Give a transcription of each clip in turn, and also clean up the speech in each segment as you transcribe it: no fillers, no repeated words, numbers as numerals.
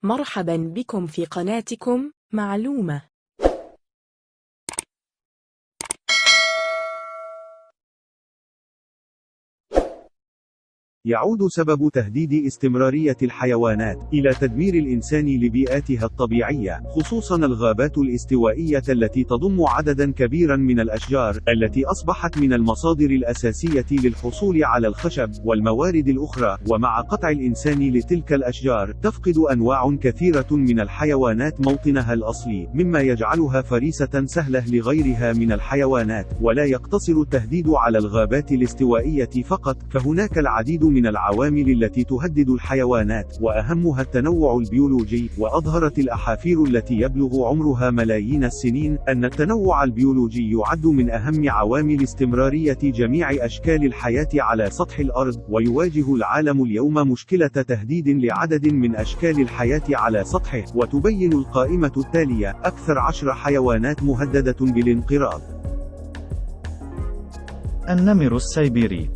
مرحبا بكم في قناتكم معلومة. يعود سبب تهديد استمرارية الحيوانات إلى تدمير الإنسان لبيئاتها الطبيعية، خصوصاً الغابات الاستوائية التي تضم عدداً كبيراً من الأشجار، التي أصبحت من المصادر الأساسية للحصول على الخشب والموارد الأخرى. ومع قطع الإنسان لتلك الأشجار، تفقد أنواع كثيرة من الحيوانات موطنها الأصلي، مما يجعلها فريسة سهلة لغيرها من الحيوانات. ولا يقتصر التهديد على الغابات الاستوائية فقط، فهناك العديد من العوامل التي تهدد الحيوانات، وأهمها التنوع البيولوجي. وأظهرت الأحافير التي يبلغ عمرها ملايين السنين أن التنوع البيولوجي يعد من أهم عوامل استمرارية جميع أشكال الحياة على سطح الأرض. ويواجه العالم اليوم مشكلة تهديد لعدد من أشكال الحياة على سطحه، وتبين القائمة التالية أكثر 10 حيوانات مهددة بالانقراض. النمر السيبيري.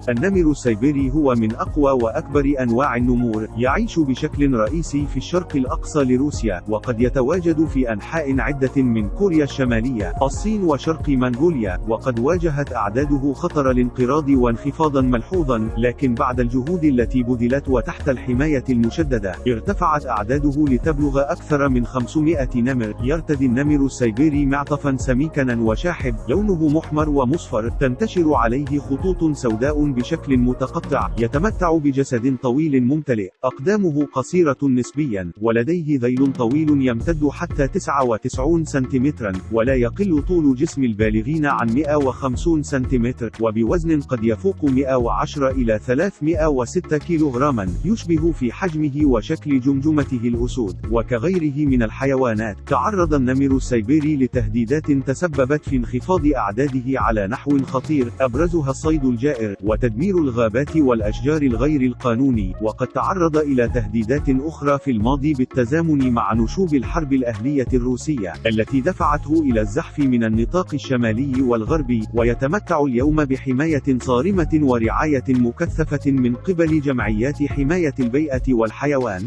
النمر السيبيري هو من أقوى وأكبر أنواع النمور، يعيش بشكل رئيسي في الشرق الأقصى لروسيا، وقد يتواجد في أنحاء عدة من كوريا الشمالية، الصين وشرق منغوليا. وقد واجهت أعداده خطر الانقراض وانخفاضا ملحوظا، لكن بعد الجهود التي بذلت وتحت الحماية المشددة، ارتفعت أعداده لتبلغ أكثر من 500 نمر. يرتدي النمر السيبيري معطفا سميكا وشاحب، لونه محمر ومصفر، تنتشر عليه خطوط سوداء بشكل متقطع. يتمتع بجسد طويل ممتلئ، أقدامه قصيرة نسبيا، ولديه ذيل طويل يمتد حتى 99 سنتيمترا، ولا يقل طول جسم البالغين عن 150 سنتيمتر، وبوزن قد يفوق 110 إلى 306 كيلوغراما. يشبه في حجمه وشكل جمجمته الأسود. وكغيره من الحيوانات، تعرض النمر السيبيري لتهديدات تسببت في انخفاض أعداده على نحو خطير، أبرزها الصيد الجائر وتدمير الغابات والأشجار الغير القانوني. وقد تعرض إلى تهديدات أخرى في الماضي بالتزامن مع نشوب الحرب الأهلية الروسية، التي دفعته إلى الزحف من النطاق الشمالي والغربي. ويتمتع اليوم بحماية صارمة ورعاية مكثفة من قبل جمعيات حماية البيئة والحيوان.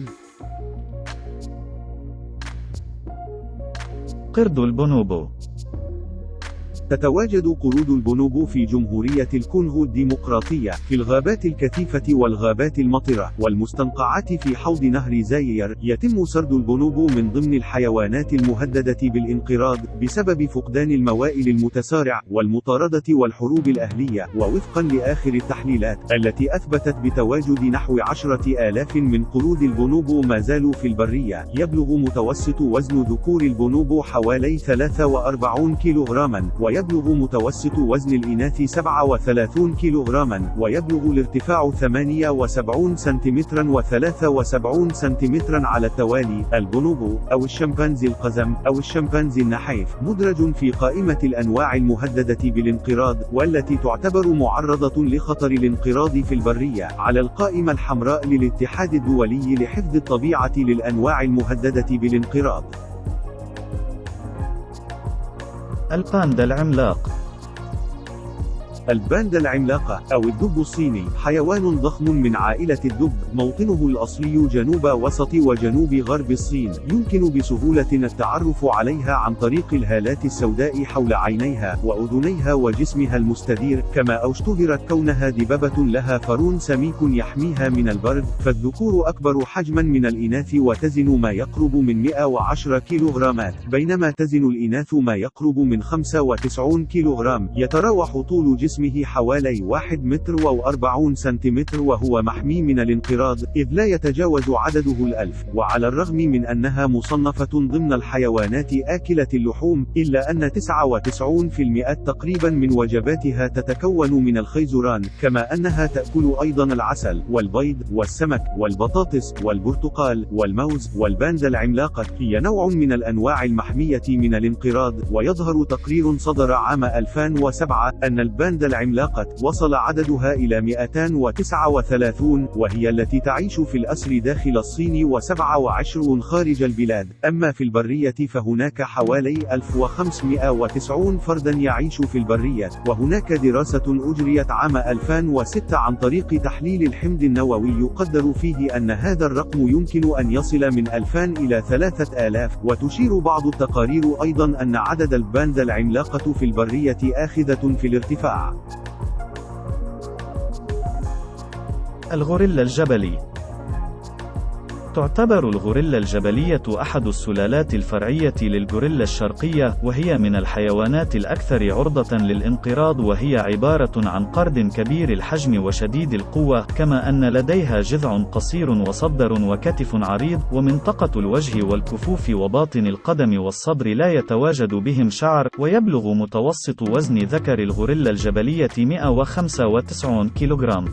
قرد البونوبو. تتواجد قرود البونوبو في جمهورية الكونغو الديمقراطية، في الغابات الكثيفة والغابات المطرة، والمستنقعات في حوض نهر زاير. يتم سرد البونوبو من ضمن الحيوانات المهددة بالانقراض، بسبب فقدان الموائل المتسارع، والمطاردة والحروب الأهلية. ووفقا لآخر التحليلات، التي أثبتت بتواجد نحو 10,000 من قرود البونوبو ما زالوا في البرية. يبلغ متوسط وزن ذكور البونوبو حوالي 43 كيلوغراما، ويبلغ متوسط وزن الإناث 37 كيلوغراما، ويبلغ الارتفاع 78 سنتيمترا و73 سنتيمترا على التوالي. البونوبو، أو الشمبانزي القزم، أو الشمبانزي النحيف، مدرج في قائمة الأنواع المهددة بالانقراض، والتي تعتبر معرضة لخطر الانقراض في البرية، على القائمة الحمراء للاتحاد الدولي لحفظ الطبيعة للأنواع المهددة بالانقراض. الباندا العملاق. الباندا العملاقة، أو الدب الصيني، حيوان ضخم من عائلة الدب، موطنه الأصلي جنوب وسط وجنوب غرب الصين. يمكن بسهولة التعرف عليها عن طريق الهالات السوداء حول عينيها وأذنيها وجسمها المستدير، كما اشتهرت كونها دببة لها فرون سميك يحميها من البرد. فالذكور أكبر حجما من الإناث وتزن ما يقرب من 110 كيلوغرامات، بينما تزن الإناث ما يقرب من 95 كيلوغرام. يتراوح طول جسمه حوالي 1 متر و40 سنتيمتر، وهو محمي من الانقراض، إذ لا يتجاوز عدده 1000. وعلى الرغم من أنها مصنفة ضمن الحيوانات آكلة اللحوم، إلا أن 99% تقريبا من وجباتها تتكون من الخيزران، كما أنها تأكل أيضا العسل، والبيض، والسمك، والبطاطس، والبرتقال، والموز. والباندا العملاقة هي نوع من الأنواع المحمية من الانقراض. ويظهر تقرير صدر عام 2007 أن الباندا الباندا العملاقة وصل عددها إلى 239، وهي التي تعيش في الأسر داخل الصين و27 خارج البلاد. أما في البرية فهناك حوالي 1590 فردا يعيش في البرية، وهناك دراسة أجريت عام 2006 عن طريق تحليل الحمض النووي يقدر فيه أن هذا الرقم يمكن أن يصل من 2000 إلى 3000. وتشير بعض التقارير أيضا أن عدد الباندا العملاقة في البرية آخذة في الارتفاع. الغوريلا الجبلي. تعتبر الغوريلا الجبلية أحد السلالات الفرعية للغوريلا الشرقية، وهي من الحيوانات الأكثر عرضة للانقراض، وهي عبارة عن قرد كبير الحجم وشديد القوة، كما أن لديها جذع قصير وصدر وكتف عريض، ومنطقة الوجه والكفوف وباطن القدم والصدر لا يتواجد بهم شعر، ويبلغ متوسط وزن ذكر الغوريلا الجبلية 195 كيلوغرام.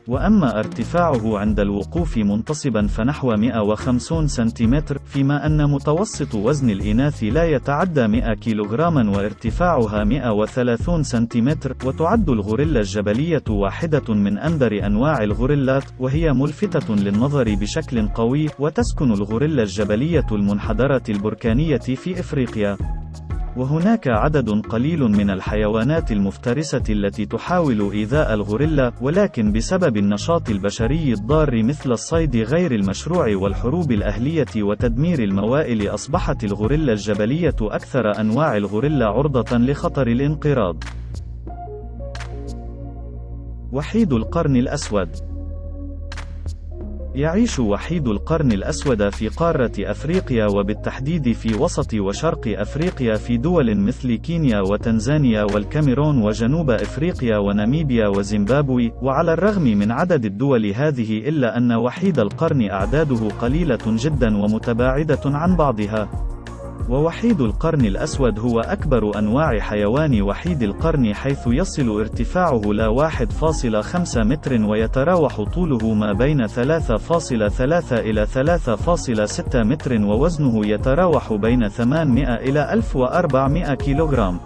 وأما ارتفاعه عند الوقوف منتصبا فنحو 150 سنتيمتر، فيما أن متوسط وزن الإناث لا يتعدى 100 كيلوغراما وارتفاعها 130 سنتيمتر. وتعد الغوريلا الجبلية واحدة من أندر أنواع الغوريلات، وهي ملفتة للنظر بشكل قوي. وتسكن الغوريلا الجبلية المنحدرة البركانية في إفريقيا. وهناك عدد قليل من الحيوانات المفترسة التي تحاول إيذاء الغوريلا، ولكن بسبب النشاط البشري الضار مثل الصيد غير المشروع والحروب الأهلية وتدمير الموائل، أصبحت الغوريلا الجبلية أكثر أنواع الغوريلا عرضة لخطر الانقراض. وحيد القرن الأسود. يعيش وحيد القرن الأسود في قارة أفريقيا، وبالتحديد في وسط وشرق أفريقيا في دول مثل كينيا وتنزانيا والكاميرون وجنوب أفريقيا وناميبيا وزيمبابوي. وعلى الرغم من عدد الدول هذه إلا أن وحيد القرن أعداده قليلة جدا ومتباعدة عن بعضها. ووحيد القرن الأسود هو أكبر أنواع حيوان وحيد القرن، حيث يصل ارتفاعه لا 1.5 متر، ويتراوح طوله ما بين 3.3 إلى 3.6 متر، ووزنه يتراوح بين 800 إلى 1400 كيلوغرام.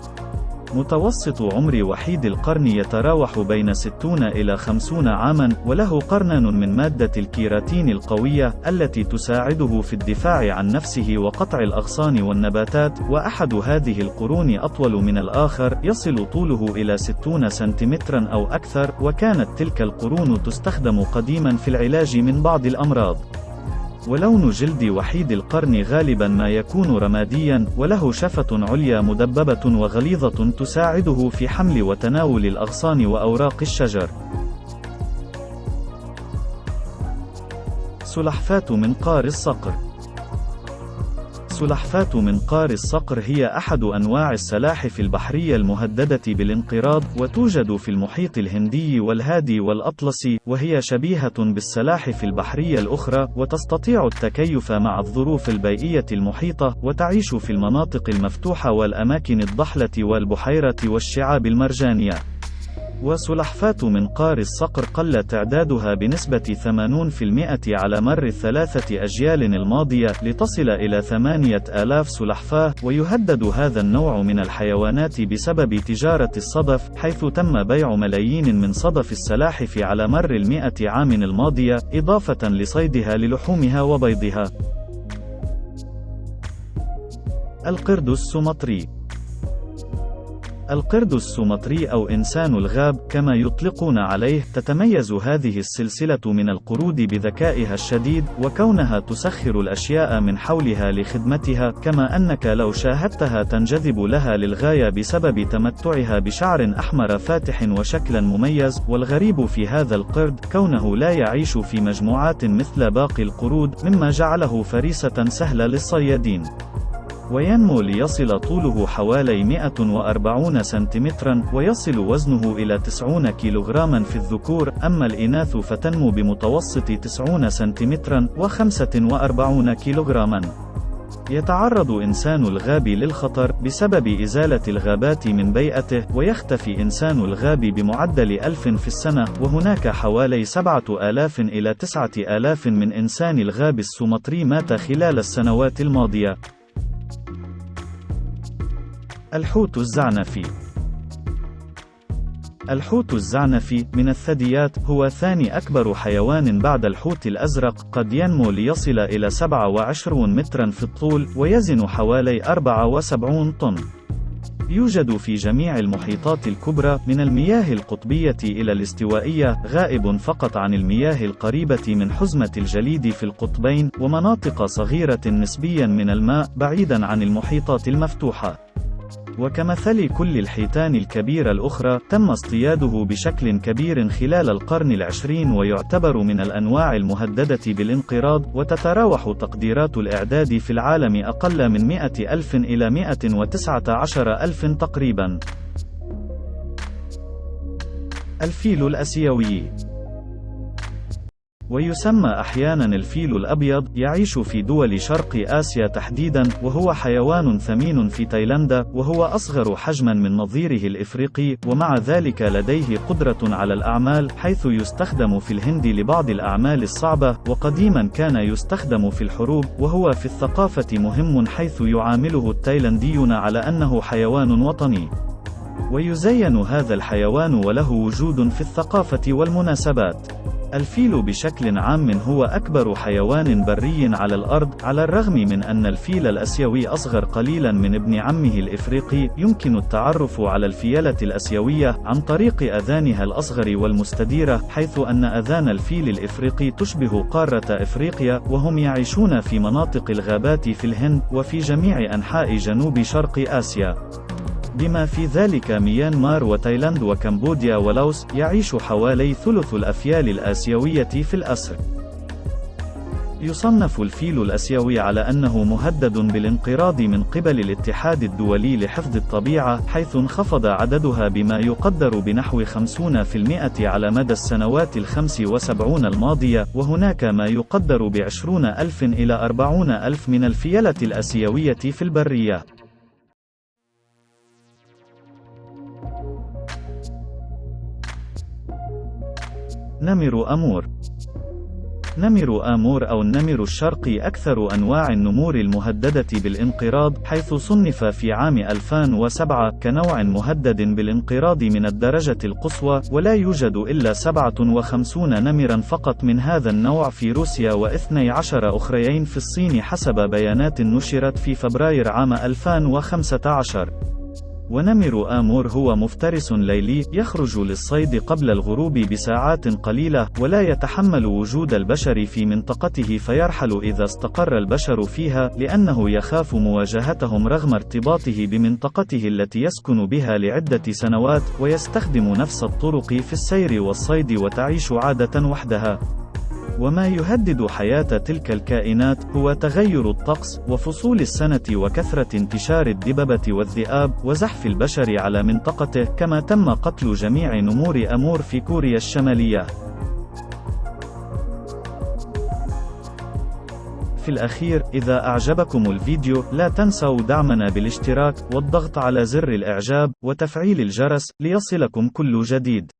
متوسط عمر وحيد القرن يتراوح بين 60 إلى 50 عاما، وله قرنان من مادة الكيراتين القوية التي تساعده في الدفاع عن نفسه وقطع الأغصان والنباتات. وأحد هذه القرون أطول من الآخر، يصل طوله إلى 60 سنتيمترا أو أكثر. وكانت تلك القرون تستخدم قديما في العلاج من بعض الأمراض. ولون جلد وحيد القرن غالبا ما يكون رماديا، وله شفة عليا مدببة وغليظة تساعده في حمل وتناول الأغصان وأوراق الشجر. سلحفاة منقار الصقر. سلحفاة منقار الصقر هي أحد أنواع السلاحف البحرية المهددة بالانقراض، وتوجد في المحيط الهندي والهادي والأطلسي، وهي شبيهة بالسلاحف البحرية الأخرى، وتستطيع التكيف مع الظروف البيئية المحيطة، وتعيش في المناطق المفتوحة والأماكن الضحلة والبحيرة والشعاب المرجانية. وسلحفاة منقار الصقر قل تعدادها بنسبة 80% على مر الثلاثة أجيال الماضية، لتصل إلى 8000 سلحفاة. ويهدد هذا النوع من الحيوانات بسبب تجارة الصدف، حيث تم بيع ملايين من صدف السلاحف على مر 100 عام الماضية، إضافة لصيدها للحومها وبيضها. القرد السومطري. القرد السومطري أو إنسان الغاب كما يطلقون عليه، تتميز هذه السلسلة من القرود بذكائها الشديد، وكونها تسخر الأشياء من حولها لخدمتها، كما أنك لو شاهدتها تنجذب لها للغاية بسبب تمتعها بشعر أحمر فاتح وشكلا مميز. والغريب في هذا القرد كونه لا يعيش في مجموعات مثل باقي القرود، مما جعله فريسة سهلة للصيادين. وينمو ليصل طوله حوالي 140 سنتيمترا، ويصل وزنه إلى 90 كيلوغراما في الذكور. أما الإناث فتنمو بمتوسط 90 سنتيمترا و45 كيلوغراما. يتعرض إنسان الغاب للخطر بسبب إزالة الغابات من بيئته، ويختفي إنسان الغاب بمعدل 1000 في السنة. وهناك حوالي 7000 إلى 9000 من إنسان الغاب السومطري مات خلال السنوات الماضية. الحوت الزعنفي. الحوت الزعنفي من الثدييات هو ثاني أكبر حيوان بعد الحوت الأزرق، قد ينمو ليصل إلى 27 مترا في الطول، ويزن حوالي 74 طن. يوجد في جميع المحيطات الكبرى، من المياه القطبية إلى الاستوائية، غائب فقط عن المياه القريبة من حزمة الجليد في القطبين، ومناطق صغيرة نسبيا من الماء، بعيدا عن المحيطات المفتوحة. وكمثل كل الحيتان الكبيرة الأخرى، تم اصطياده بشكل كبير خلال القرن العشرين، ويعتبر من الأنواع المهددة بالانقراض، وتتراوح تقديرات الإعداد في العالم أقل من 100,000 إلى 119,000 تقريبا. الفيل الآسيوي، ويسمى أحيانا الفيل الأبيض، يعيش في دول شرق آسيا تحديدا، وهو حيوان ثمين في تايلاندا، وهو أصغر حجما من نظيره الإفريقي، ومع ذلك لديه قدرة على الأعمال، حيث يستخدم في الهند لبعض الأعمال الصعبة، وقديما كان يستخدم في الحروب، وهو في الثقافة مهم حيث يعامله التايلانديون على أنه حيوان وطني. ويزين هذا الحيوان وله وجود في الثقافة والمناسبات. الفيل بشكل عام هو أكبر حيوان بري على الأرض، على الرغم من أن الفيل الآسيوي أصغر قليلا من ابن عمه الإفريقي. يمكن التعرف على الفيلة الآسيوية عن طريق أذانها الأصغر والمستديرة، حيث أن أذان الفيل الإفريقي تشبه قارة إفريقيا، وهم يعيشون في مناطق الغابات في الهند، وفي جميع أنحاء جنوب شرق آسيا، بما في ذلك ميانمار وتايلاند وكمبوديا ولاوس. يعيش حوالي ثلث الأفيال الآسيوية في الأسر. يصنف الفيل الآسيوي على أنه مهدد بالانقراض من قبل الاتحاد الدولي لحفظ الطبيعة، حيث انخفض عددها بما يقدر بنحو 50% على مدى السنوات 75 الماضية، وهناك ما يقدر ب20,000 إلى 40,000 من الفيلة الآسيوية في البرية. نمر آمور. نمر آمور أو النمر الشرقي أكثر أنواع النمور المهددة بالانقراض، حيث صنف في عام 2007 كنوع مهدد بالانقراض من الدرجة القصوى، ولا يوجد إلا 57 نمرا فقط من هذا النوع في روسيا، و12 أخريين في الصين حسب بيانات نشرت في فبراير عام 2015. ونمر آمور هو مفترس ليلي، يخرج للصيد قبل الغروب بساعات قليلة، ولا يتحمل وجود البشر في منطقته، فيرحل إذا استقر البشر فيها، لأنه يخاف مواجهتهم رغم ارتباطه بمنطقته التي يسكن بها لعدة سنوات، ويستخدم نفس الطرق في السير والصيد، وتعيش عادة وحدها. وما يهدد حياة تلك الكائنات هو تغير الطقس، وفصول السنة، وكثرة انتشار الدببة والذئاب، وزحف البشر على منطقته، كما تم قتل جميع نمور آمور في كوريا الشمالية. في الأخير، إذا أعجبكم الفيديو، لا تنسوا دعمنا بالاشتراك، والضغط على زر الإعجاب، وتفعيل الجرس، ليصلكم كل جديد.